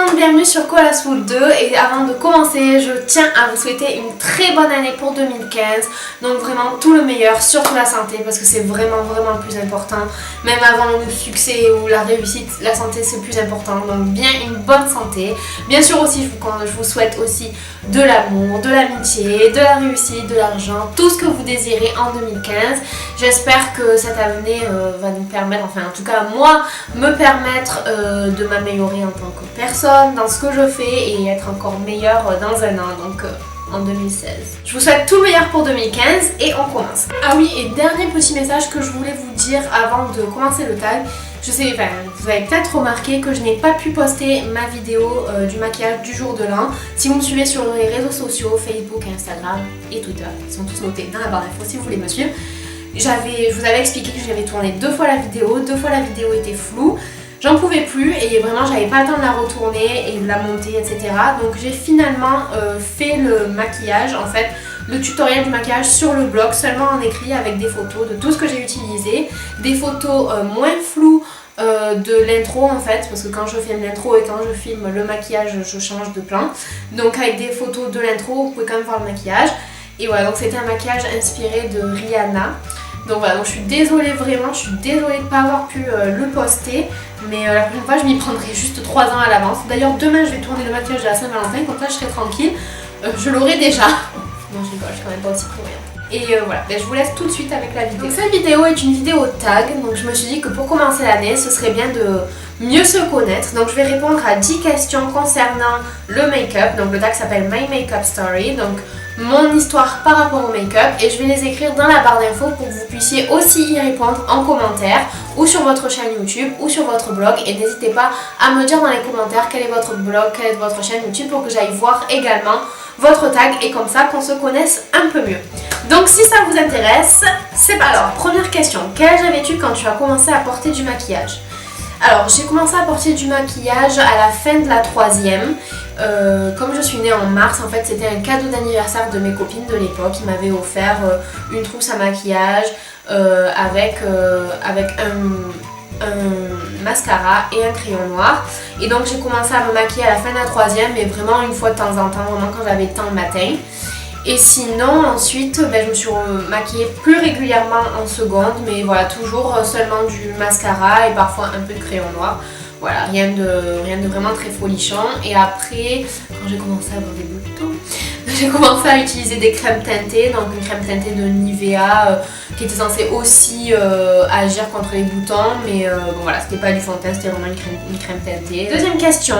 monde, bienvenue sur Colasful 2 et avant de commencer je tiens à vous souhaiter une très bonne année pour 2015, donc vraiment tout le meilleur, surtout la santé parce que c'est vraiment le plus important, même avant le succès ou la réussite, la santé c'est le plus important, donc bien une bonne santé. Bien sûr aussi je vous souhaite aussi de l'amour, de l'amitié, de la réussite, de l'argent, tout ce que vous désirez en 2015. J'espère que cette année va nous permettre, enfin en tout cas moi, me permettre de m'améliorer en tant que personne dans ce que je fais et être encore meilleure dans un an, donc en 2016. Je vous souhaite tout le meilleur pour 2015 et on commence. Ah oui, et dernier petit message que je voulais vous dire avant de commencer le tag. Je sais, enfin, vous avez peut-être remarqué que je n'ai pas pu poster ma vidéo du maquillage du jour de l'an. Si vous me suivez sur les réseaux sociaux, Facebook, Instagram et Twitter, ils sont tous notés dans la barre d'infos si vous voulez me suivre. Je vous avais expliqué que j'avais tourné 2 fois la vidéo était floue. J'en pouvais plus et vraiment j'avais pas le temps de la retourner et de la monter, etc. Donc j'ai finalement fait le maquillage, en fait le tutoriel du maquillage sur le blog, seulement en écrit avec des photos de tout ce que j'ai utilisé, des photos moins floues de l'intro en fait, parce que quand je filme l'intro et quand je filme le maquillage je change de plan. Donc avec des photos de l'intro vous pouvez quand même voir le maquillage. Et voilà, donc c'était un maquillage inspiré de Rihanna. Donc voilà, donc je suis désolée vraiment, je suis désolée de ne pas avoir pu le poster. Mais la prochaine fois je m'y prendrai juste 3 ans à l'avance. D'ailleurs demain je vais tourner le maquillage de la Saint-Valentin, comme ça je serai tranquille. Je l'aurai déjà. Non je rigole, je suis quand même pas aussi pour rien. Et voilà, ben, je vous laisse tout de suite avec la vidéo. Donc cette vidéo est une vidéo tag, donc je me suis dit que pour commencer l'année ce serait bien de mieux se connaître. Donc je vais répondre à 10 questions concernant le make-up. Donc le tag s'appelle My Makeup Story, donc mon histoire par rapport au make-up, et je vais les écrire dans la barre d'infos pour que vous puissiez aussi y répondre en commentaire ou sur votre chaîne YouTube ou sur votre blog. Et n'hésitez pas à me dire dans les commentaires quel est votre blog, quelle est votre chaîne YouTube pour que j'aille voir également votre tag et comme ça qu'on se connaisse un peu mieux. Donc si ça vous intéresse, c'est pas alors. Première question, quel âge avais-tu quand tu as commencé à porter du maquillage? Alors j'ai commencé à porter du maquillage à la fin de la 3e. Comme je suis née en mars, en fait c'était un cadeau d'anniversaire de mes copines de l'époque. Ils m'avaient offert une trousse à maquillage avec un mascara et un crayon noir. Et donc j'ai commencé à me maquiller à la fin de la 3e, mais vraiment une fois de temps en temps, vraiment quand j'avais le temps le matin. Et sinon ensuite ben, je me suis maquillée plus régulièrement en seconde, mais voilà, toujours seulement du mascara et parfois un peu de crayon noir. Voilà, rien de vraiment très folichon. Et après, quand j'ai commencé à avoir des boutons, j'ai commencé à utiliser des crèmes teintées, donc une crème teintée de Nivea qui était censée aussi agir contre les boutons, mais bon voilà, c'était pas du fond de teint, c'était vraiment une crème teintée. Deuxième question,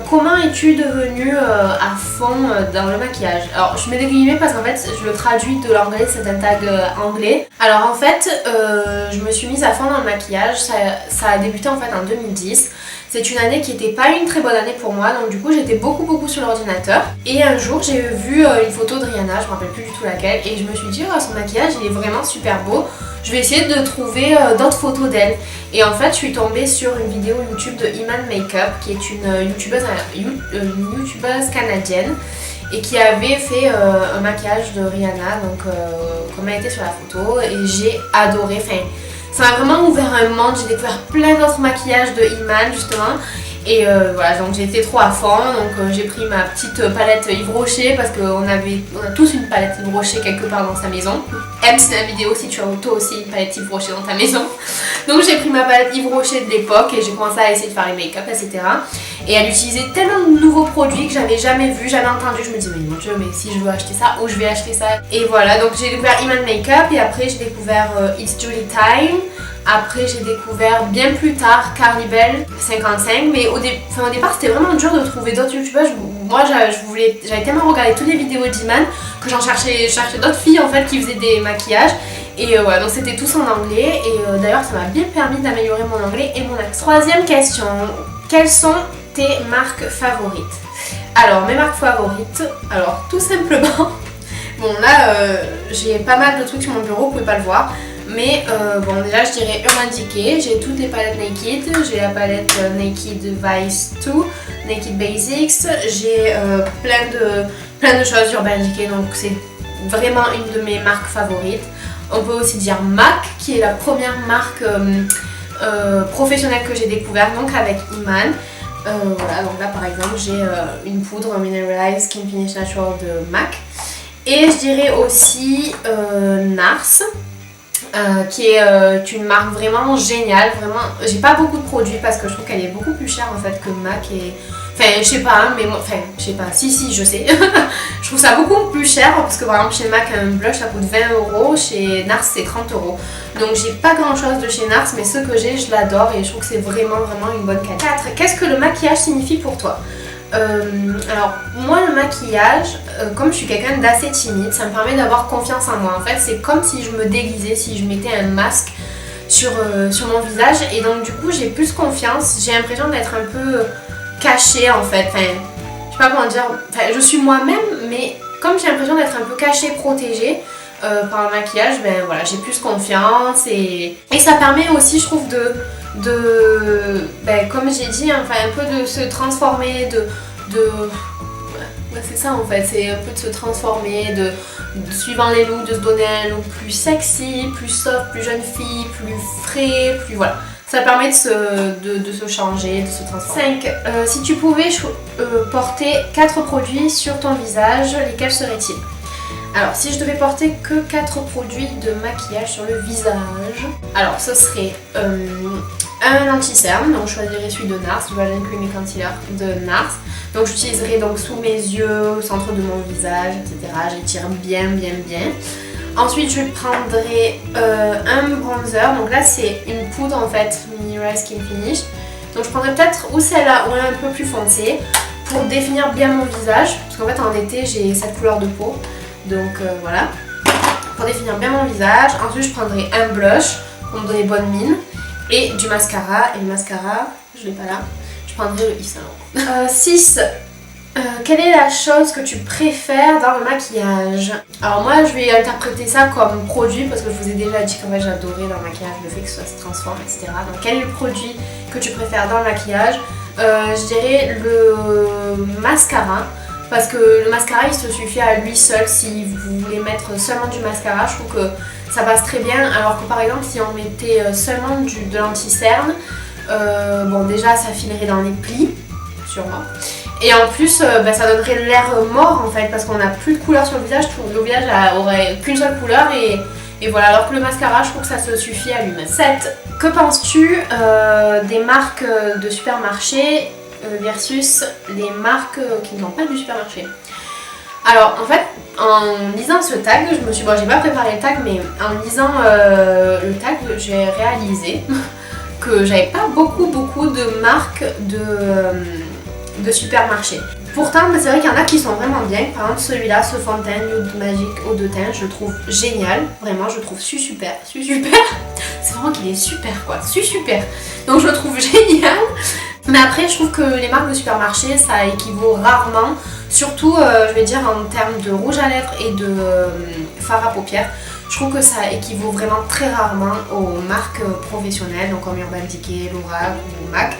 comment es-tu devenue à fond dans le maquillage? Alors je mets des guillemets parce qu'en fait je le traduis de l'anglais, c'est un tag anglais. Alors en fait je me suis mise à fond dans le maquillage, ça a débuté en fait en 2010. C'est une année qui n'était pas une très bonne année pour moi, donc du coup j'étais beaucoup sur l'ordinateur. Et un jour j'ai vu une photo de Rihanna, je me rappelle plus du tout laquelle, et je me suis dit oh, son maquillage il est vraiment super beau, je vais essayer de trouver d'autres photos d'elle. Et en fait je suis tombée sur une vidéo YouTube de Iman Makeup, qui est une youtubeuse canadienne, et qui avait fait un maquillage de Rihanna, donc comme elle était sur la photo, et j'ai adoré. Enfin, ça m'a vraiment ouvert un monde, j'ai découvert plein d'autres maquillages de Iman justement. Et voilà, donc j'ai été trop à fond, donc j'ai pris ma petite palette Yves Rocher parce qu'on a tous une palette Yves Rocher quelque part dans sa maison. C'est la vidéo si tu as toi aussi une palette Yves Rocher dans ta maison. Donc j'ai pris ma palette Yves Rocher de l'époque et j'ai commencé à essayer de faire les make-up, etc. Et elle utilisait tellement de nouveaux produits que j'avais jamais vu, jamais entendu. Je me disais mais mon dieu, mais si je veux acheter ça, où je vais acheter ça? Et voilà, donc j'ai découvert Iman Makeup et après j'ai découvert It's Julie Time. Après j'ai découvert bien plus tard Carly Bell 55, mais au départ c'était vraiment dur de trouver d'autres youtubeurs. Moi j'avais tellement regardé toutes les vidéos d'Iman que j'en cherchais d'autres filles en fait qui faisaient des maquillages. Et voilà, donc c'était tous en anglais et d'ailleurs ça m'a bien permis d'améliorer mon anglais et mon accent. Troisième question, quelles sont tes marques favorites? Alors mes marques favorites, alors tout simplement, bon là j'ai pas mal de trucs sur mon bureau, vous pouvez pas le voir. Mais bon déjà je dirais Urban Decay, j'ai toutes les palettes Naked, j'ai la palette Naked Vice 2, Naked Basics, j'ai plein de choses Urban Decay, donc c'est vraiment une de mes marques favorites. On peut aussi dire MAC qui est la première marque professionnelle que j'ai découverte, donc avec Iman. Voilà, donc là par exemple j'ai une poudre Mineralize Skin Finish Natural de MAC. Et je dirais aussi NARS. Qui est une marque vraiment géniale, vraiment. J'ai pas beaucoup de produits parce que je trouve qu'elle est beaucoup plus chère en fait que MAC et. Enfin, je sais pas, hein, mais moi. Enfin, je sais pas, si, je sais. Je trouve ça beaucoup plus cher parce que par exemple chez MAC, un blush ça coûte 20€, chez NARS c'est 30€. Donc j'ai pas grand chose de chez NARS, mais ce que j'ai, je l'adore et je trouve que c'est vraiment une bonne qualité. 4. Qu'est-ce que le maquillage signifie pour toi? Alors moi le maquillage, comme je suis quelqu'un d'assez timide, ça me permet d'avoir confiance en moi. En fait c'est comme si je me déguisais, si je mettais un masque sur mon visage et donc du coup j'ai plus confiance, j'ai l'impression d'être un peu cachée en fait, enfin je sais pas comment dire, enfin, je suis moi-même mais comme j'ai l'impression d'être un peu cachée, protégée par le maquillage, ben voilà j'ai plus confiance et ça permet aussi je trouve ben, comme j'ai dit, enfin un peu de se transformer, ouais, c'est ça en fait, c'est un peu de se transformer, suivant les looks, de se donner un look plus sexy, plus soft, plus jeune fille, plus frais, plus voilà. Ça permet de se changer, de se transformer. 5. Si tu pouvais porter 4 produits sur ton visage, lesquels seraient-ils? Alors, si je devais porter que 4 produits de maquillage sur le visage, alors ce serait un anti-cerne, donc je choisirais celui de NARS, du Volume Creamy Concealer de NARS. Donc j'utiliserai donc sous mes yeux, au centre de mon visage, etc. J'étire bien. Ensuite, je prendrai un bronzer, donc là c'est une poudre en fait, Mineralize Skin Finish. Donc je prendrai peut-être ou celle-là ou un peu plus foncé pour définir bien mon visage, parce qu'en fait en été j'ai cette couleur de peau. Donc voilà, pour définir bien mon visage. Ensuite je prendrai un blush pour me donner bonne mine et du mascara. Et le mascara, je l'ai pas là, je prendrai le Yves Saint Laurent. 6. Quelle est la chose que tu préfères dans le maquillage? Alors moi je vais interpréter ça comme produit parce que je vous ai déjà dit qu'en fait j'adorais dans le maquillage le fait que ça se transforme, etc. Donc quel est le produit que tu préfères dans le maquillage? Je dirais le mascara. Parce que le mascara il se suffit à lui seul, si vous voulez mettre seulement du mascara, je trouve que ça passe très bien. Alors que par exemple si on mettait seulement de l'anti-cerne, bon déjà ça filerait dans les plis, sûrement. Et en plus ça donnerait l'air mort en fait parce qu'on n'a plus de couleur sur le visage, le visage aurait qu'une seule couleur et voilà. Alors que le mascara je trouve que ça se suffit à lui-même. 7. Que penses-tu des marques de supermarché versus les marques qui n'ont pas du supermarché? Alors en fait en lisant ce tag, je me suis, bon j'ai pas préparé le tag mais en lisant le tag j'ai réalisé que j'avais pas beaucoup de marques de supermarché. Pourtant c'est vrai qu'il y en a qui sont vraiment bien, par exemple celui-là, ce fond de teint Nude Magic eau de teint, je le trouve génial, vraiment je le trouve super, c'est vraiment qu'il est super quoi, super, donc je le trouve génial. Mais après je trouve que les marques de supermarché ça équivaut rarement, surtout je vais dire en termes de rouge à lèvres et de fard à paupières, je trouve que ça équivaut vraiment très rarement aux marques professionnelles, donc comme Urban Decay, Lorac ou MAC.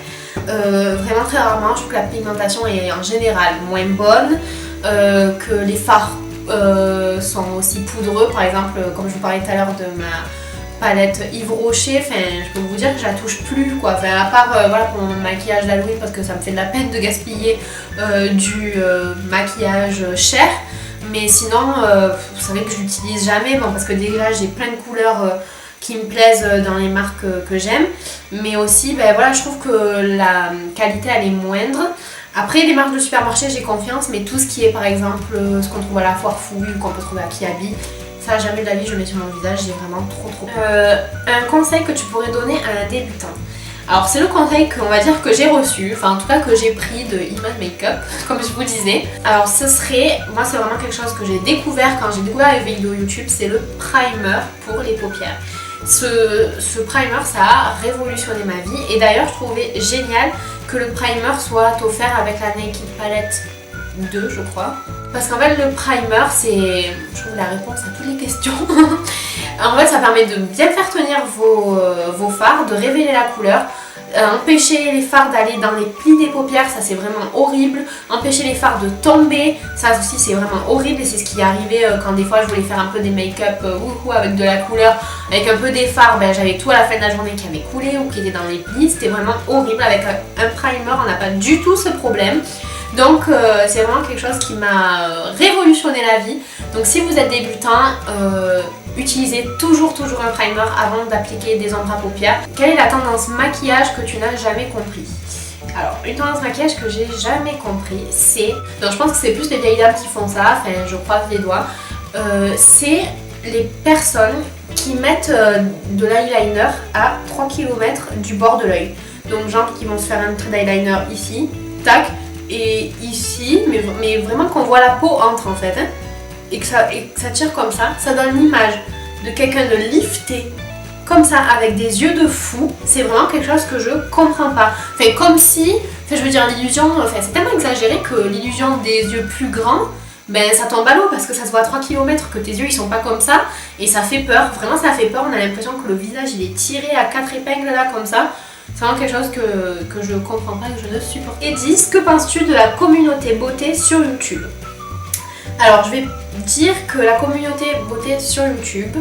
Vraiment très rarement, je trouve que la pigmentation est en général moins bonne, que les fards sont aussi poudreux, par exemple comme je vous parlais tout à l'heure de ma palette Yves Rocher, enfin je peux vous dire que je la touche plus quoi, enfin à part voilà pour mon maquillage d'Halloween parce que ça me fait de la peine de gaspiller du maquillage cher, mais sinon vous savez que je l'utilise jamais, bon parce que déjà j'ai plein de couleurs qui me plaisent dans les marques que j'aime, mais aussi ben voilà je trouve que la qualité elle est moindre. Après les marques de supermarché j'ai confiance, mais tout ce qui est par exemple ce qu'on trouve à la Foire Fouille ou qu'on peut trouver à Kiabi, ça jamais de la vie je le mets sur mon visage, j'ai vraiment trop un conseil que tu pourrais donner à un débutant. Alors c'est le conseil qu'on va dire que j'ai reçu, enfin en tout cas que j'ai pris de Iman Makeup, comme je vous disais. Alors ce serait, moi c'est vraiment quelque chose que j'ai découvert quand j'ai découvert les vidéos YouTube, c'est le primer pour les paupières. Ce primer ça a révolutionné ma vie et d'ailleurs je trouvais génial que le primer soit offert avec la Naked Palette 2 je crois. Parce qu'en fait le primer c'est, je trouve, la réponse à toutes les questions. En fait ça permet de bien faire tenir vos fards, de révéler la couleur, Empêcher les fards d'aller dans les plis des paupières, ça c'est vraiment horrible. Empêcher les fards de tomber, ça aussi c'est vraiment horrible. Et c'est ce qui est arrivé quand des fois je voulais faire un peu des make-up avec de la couleur, avec un peu des fards, j'avais tout à la fin de la journée qui avait coulé ou qui était dans les plis. C'était vraiment horrible. Avec un primer on n'a pas du tout ce problème. Donc c'est vraiment quelque chose qui m'a révolutionné la vie. Donc si vous êtes débutant, utilisez toujours un primer avant d'appliquer des ombres à paupières. Quelle est la tendance maquillage que tu n'as jamais compris? Alors, une tendance maquillage que j'ai jamais compris, c'est... Non, je pense que c'est plus les vieilles dames qui font ça, enfin je croise les doigts. C'est les personnes qui mettent de l'eyeliner à 3 km du bord de l'œil. Donc genre qui vont se faire un trait d'eyeliner ici, tac, et ici, mais vraiment qu'on voit la peau entre en fait. Et que ça tire comme ça donne l'image de quelqu'un de lifté, comme ça, avec des yeux de fou. C'est vraiment quelque chose que je comprends pas. Enfin, comme si, je veux dire, l'illusion, c'est tellement exagéré que l'illusion des yeux plus grands, ça tombe à l'eau parce que ça se voit à 3 km, que tes yeux ils sont pas comme ça, et ça fait peur, vraiment ça fait peur. On a l'impression que le visage il est tiré à 4 épingles là, comme ça. C'est vraiment quelque chose que je comprends pas, que je ne supporte pas. Et 10, que penses-tu de la communauté beauté sur YouTube? Alors je vais dire que la communauté beauté sur YouTube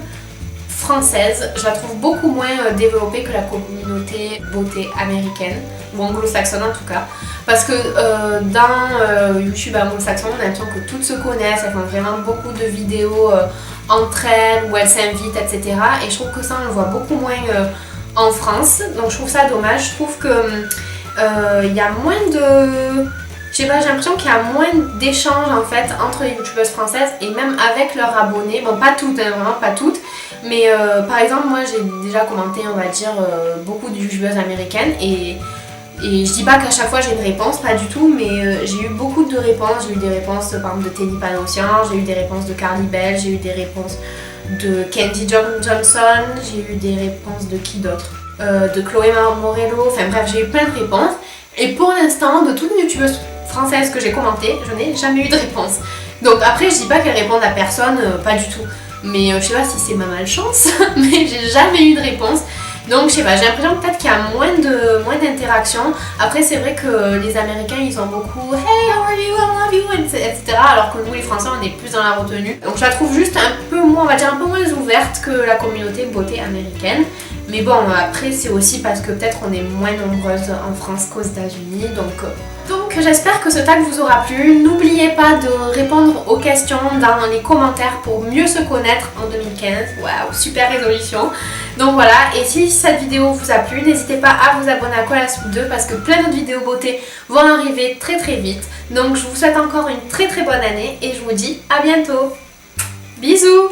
française, je la trouve beaucoup moins développée que la communauté beauté américaine, ou anglo-saxonne en tout cas. Parce que dans YouTube anglo-saxon, on a l'impression que toutes se connaissent, elles font vraiment beaucoup de vidéos entre elles, où elles s'invitent, etc. Et je trouve que ça on le voit beaucoup moins en France, donc je trouve ça dommage. Je trouve que y a moins de... Je sais pas, j'ai l'impression qu'il y a moins d'échanges en fait entre les youtubeuses françaises et même avec leurs abonnés. Bon, pas toutes, hein, vraiment pas toutes. Mais par exemple, moi j'ai déjà commenté, on va dire, beaucoup de youtubeuses américaines et je dis pas qu'à chaque fois j'ai une réponse, pas du tout, mais j'ai eu beaucoup de réponses. J'ai eu des réponses par exemple de Teddy Panossian, j'ai eu des réponses de Carly Bell, j'ai eu des réponses de Candy Johnson, j'ai eu des réponses de qui d'autre, de Chloé Morello, enfin bref, j'ai eu plein de réponses. Et pour l'instant, de toutes les youtubeuses françaises que j'ai commentées, je n'ai jamais eu de réponse. Donc après, je dis pas qu'elles répondent à personne, pas du tout. Mais je sais pas si c'est ma malchance, mais j'ai jamais eu de réponse. Donc je sais pas, j'ai l'impression peut-être qu'il y a moins d'interactions. Après c'est vrai que les Américains ils ont beaucoup Hey, how are you, I love you, etc. Alors que nous les Français on est plus dans la retenue. Donc je la trouve juste un peu moins, on va dire un peu moins ouverte que la communauté beauté américaine. Mais bon, après c'est aussi parce que peut-être on est moins nombreuses en France qu'aux États-Unis. Donc j'espère que ce tag vous aura plu. N'oubliez pas de répondre aux questions dans les commentaires pour mieux se connaître en 2015. Waouh, super résolution. Donc voilà, et si cette vidéo vous a plu, n'hésitez pas à vous abonner à Koala Soup 2 parce que plein d'autres vidéos beauté vont arriver très vite. Donc je vous souhaite encore une très bonne année et je vous dis à bientôt. Bisous.